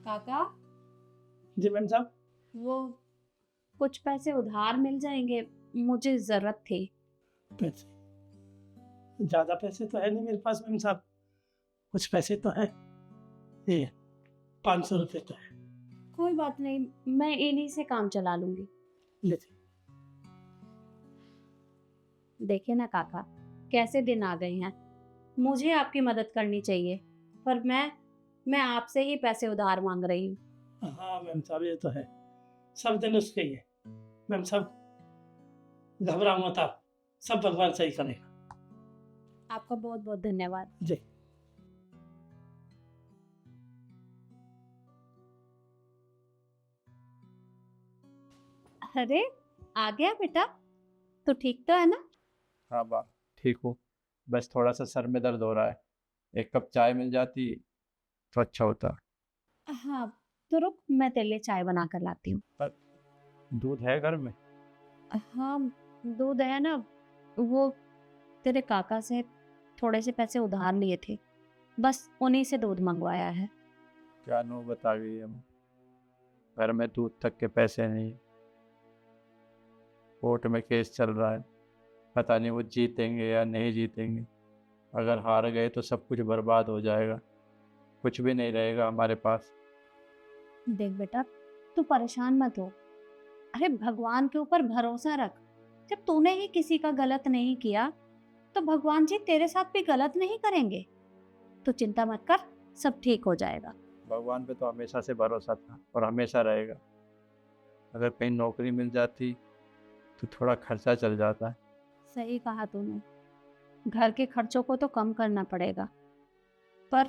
काका, जी मैम साहब। वो कुछ पैसे उधार मिल जाएंगे, मुझे जरूरत थी। पैसे ज़्यादा पैसे तो है नहीं मेरे पास मैम साहब, कुछ पैसे तो हैं, ये 500 रुपये तो है। कोई बात नहीं, मैं इन्हीं से काम चला लूंगी। लीजिए। देखिए ना काका, कैसे दिन आ गए हैं। मुझे आपकी मदद करनी चाहिए, पर मैं आपसे ही पैसे उधार मांग रही हूँ। हाँ मैम साहब, ये तो है, सब दिन उसके ही है मैम साहब। घबराओ मत आप, सब भगवान सही करेगा। आपका बहुत बहुत धन्यवाद। जी। अरे, आ गया बेटा, तो ठीक तो है ना? हाँ बा, ठीक हूँ। बस थोड़ा सा सर में दर्द हो रहा है, एक कप चाय मिल जाती तो अच्छा होता। हाँ, तो रुक, मैं तेरे लिए चाय बना कर लाती हूँ। पर दूध है घर में? हाँ, दूध है ना। वो तेरे काका से थोड़े से पैसे उधार लिए थे, बस उन्हीं से दूध मंगवाया है। क्या नौबत आ गई है, घर में दूध तक के पैसे नहीं। कोर्ट में केस चल रहा है, पता नहीं वो जीतेंगे या नहीं जीतेंगे। अगर हार गए तो सब कुछ बर्बाद हो जाएगा, कुछ भी नहीं रहेगा हमारे पास। देख बेटा, तू परेशान मत हो। अरे, भगवान के ऊपर भरोसा रख। जब तूने ही किसी का गलत नहीं किया, तो भगवान जी तेरे साथ भी गलत नहीं करेंगे। तो चिंता मत कर, सब ठीक हो जाएगा। भगवान पे तो हमेशा से भरोसा था और हमेशा रहेगा। अगर कहीं नौकरी मिल जाती तो थोड़ा खर्चा चल जाता है। सही कहा तूने, घर के खर्चों को तो कम करना पड़ेगा, पर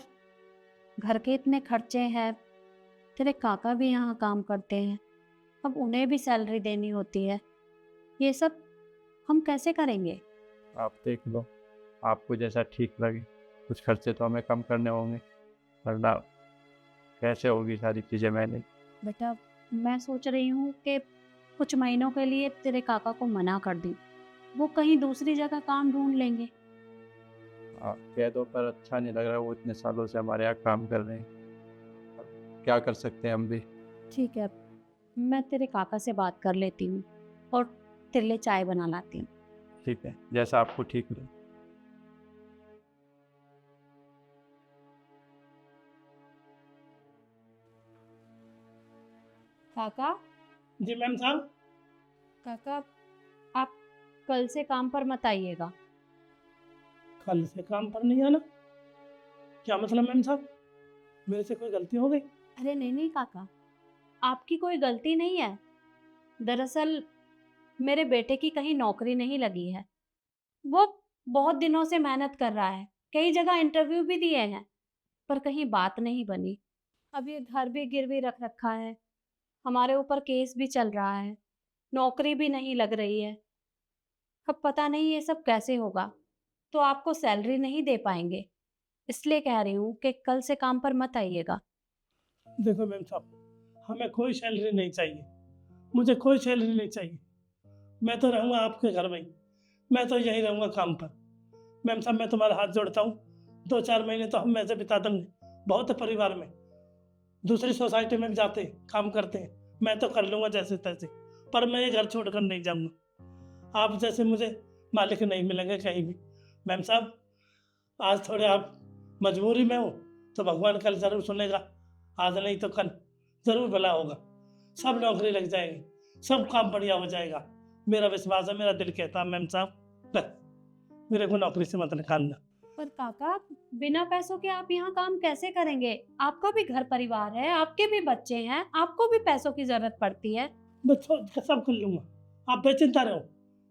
घर के इतने खर्चे हैं। तेरे काका भी यहाँ काम करते हैं, अब उन्हें भी सैलरी देनी होती है। ये सब हम कैसे करेंगे? आप देख लो, आपको जैसा ठीक लगे। कुछ खर्चे तो हमें कम करने होंगे, वरना कैसे होगी सारी चीज़ें मैनेज। बेटा, मैं सोच रही हूँ कि कुछ महीनों के लिए तेरे काका को मना कर दूँ, वो कहीं दूसरी जगह काम ढूंढ लेंगे। आप कह दो, पर अच्छा नहीं लग रहा। वो इतने सालों से हमारे यहाँ काम कर रहे हैं, अब क्या कर सकते हैं हम भी। ठीक है, मैं तेरे काका से बात कर लेती हूँ और तेरे लिए चाय बना लाती हूँ। ठीक है, जैसा आपको ठीक लगे। काका, जी मैम साहब। काका, आप कल से काम पर मत आइएगा। कल से काम पर नहीं आना? क्या मतलब मैम साहब, मेरे से कोई गलती हो गई? अरे नहीं नहीं काका, आपकी कोई गलती नहीं है। दरअसल मेरे बेटे की कहीं नौकरी नहीं लगी है। वो बहुत दिनों से मेहनत कर रहा है, कई जगह इंटरव्यू भी दिए हैं, पर कहीं बात नहीं बनी। अब ये घर भी गिरवी रख रखा है, हमारे ऊपर केस भी चल रहा है, नौकरी भी नहीं लग रही है। अब पता नहीं ये सब कैसे होगा, तो आपको सैलरी नहीं दे पाएंगे। इसलिए कह रही हूँ कि कल से काम पर मत आइएगा। देखो मैम साहब, हमें कोई सैलरी नहीं चाहिए, मुझे कोई सैलरी नहीं चाहिए। मैं तो रहूँगा आपके घर में ही, मैं तो यहीं रहूँगा काम पर। मैम साहब, मैं तुम्हारा हाथ जोड़ता हूँ, 2-4 महीने तो हम ऐसे बिता देंगे। बहुत है परिवार में, दूसरी सोसाइटी में भी जाते हैं, काम करते हैं, मैं तो कर लूँगा जैसे तैसे, पर मैं ये घर छोड़कर नहीं जाऊँगा। आप जैसे मुझे मालिक नहीं मिलेंगे कहीं भी। मैम साहब, आज थोड़े आप मजबूरी में हो, तो भगवान कल ज़रूर सुनेगा, आज नहीं तो कल ज़रूर भला होगा। सब नौकरी लग जाएगी, सब काम बढ़िया हो जाएगा, मेरा विश्वास है, मेरा दिल कहता है। मैम साहब, बस मेरे को नौकरी से मत निकालना। पर काका, बिना पैसों के आप यहाँ काम कैसे करेंगे? आपका भी घर परिवार है, आपके भी बच्चे हैं, आपको भी पैसों की जरूरत पड़ती है। मैं सब कर लूँगा, आप बेचिंता रहो,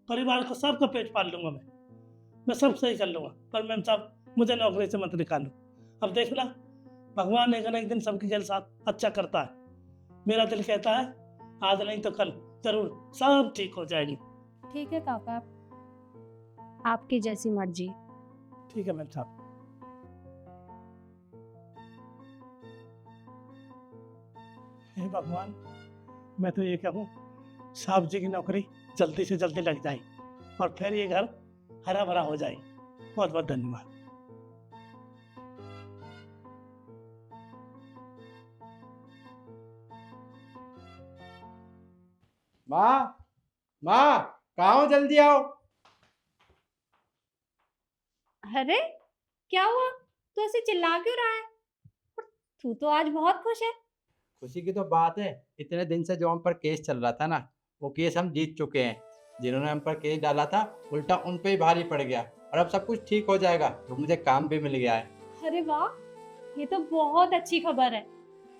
परिवार को सबका पेट पाल लूँगा मैं सब सही कर लूँगा। पर मैम साहब, मुझे नौकरी से मत निकालो। अब देखना, भगवान एक न एक दिन सबके के साथ अच्छा करता है। मेरा दिल कहता है आज नहीं तो कल जरूर सब ठीक हो जाएगी। ठीक है काका, आपकी जैसी मर्जी। ठीक है मैम साहब। हे भगवान, मैं तो ये कहूँ, साहब जी की नौकरी जल्दी से जल्दी लग जाए और फिर ये घर हरा भरा हो जाए। बहुत बहुत धन्यवाद। माँ, माँ, कहाँ हो? जल्दी आओ। अरे क्या हुआ? तू ऐसे चिल्ला क्यों रहा है? तू तो आज बहुत खुश है। खुशी की तो बात है, इतने दिन से जो हम पर केस चल रहा था ना, वो केस हम जीत चुके हैं। जिन्होंने हम पर केस डाला था, उल्टा उन पे ही भारी पड़ गया, और अब सब कुछ ठीक हो जाएगा, तो मुझे काम भी मिल गया है। अरे वाह, ये तो बहुत अच्छी खबर है।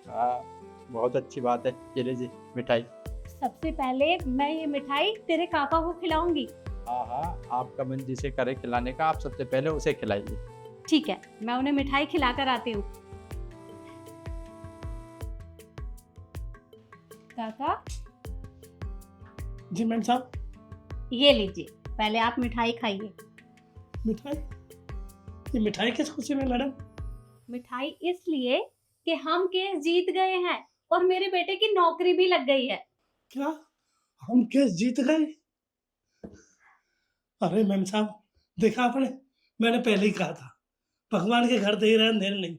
हाँ, बहुत अच्छी बात है। ये लीजिए मिठाई। सबसे पहले मैं ये मिठाई तेरे काका को खिलाऊंगी। हाँ हाँ, आपका मन जिसे करे खिलाने का, आप सबसे पहले उसे खिलाइए। ठीक है, मैं उन्हें मिठाई खिलाकर आती हूँ। काका, जी मैम साहब। ये लीजिए, पहले आप मिठाई खाइए। मिठाई? ये मिठाई किस खुशी में मैडम? मिठाई इसलिए कि हम केस जीत गए हैं और मेरे बेटे की नौकरी भी लग गई है। क्या हम केस जीत गए? अरे मैम साहब, देखा आपने, मैंने पहले ही कहा था, भगवान के घर दे रहे अंधेर नहीं।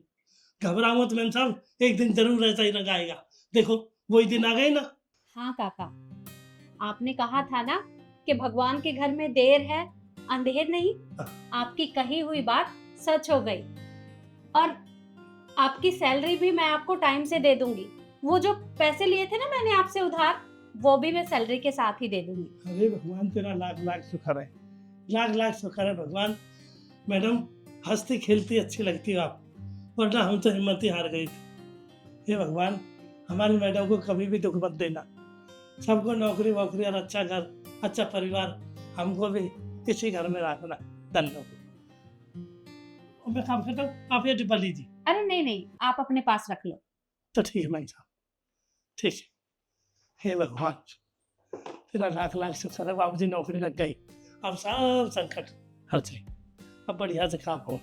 घबराओ मत मैम साहब, एक दिन जरूर ऐसा ही रंग आएगा। देखो वही दिन आ गए ना। हाँ काका, आपने कहा था ना कि भगवान के घर में देर है अंधेर नहीं। आपकी कही हुई बात सच हो गई, और आपकी सैलरी भी मैं आपको टाइम से दे दूंगी। वो जो पैसे लिए थे ना मैंने आपसे उधार, वो भी मैं सैलरी के साथ ही दे दूंगी। अरे भगवान तेरा लाख लाख शुक्र है, लाख लाख शुक्र है भगवान। मैडम हंसती खेलती अच्छी लगती हो आप, वरना हम तो हिम्मत ही हार गए थे। हे भगवान, हमारी मैडम को कभी भी दुख मत देना। सबको नौकरी वोकरी और अच्छा घर, अच्छा परिवार, हमको भी इसी घर में रखना। धन्यवाद। मैं काम करता हूँ, आप ये डिब्बा लीजिए। अरे नहीं नहीं, आप अपने पास रख लो। तो ठीक है भाई साहब, ठीक है। हे भगवान, तेरा लाख लाख शुक्र है, बाबूजी नौकरी लग गई। अब सब संकट हट जाए, अब बढ़िया से काम हो।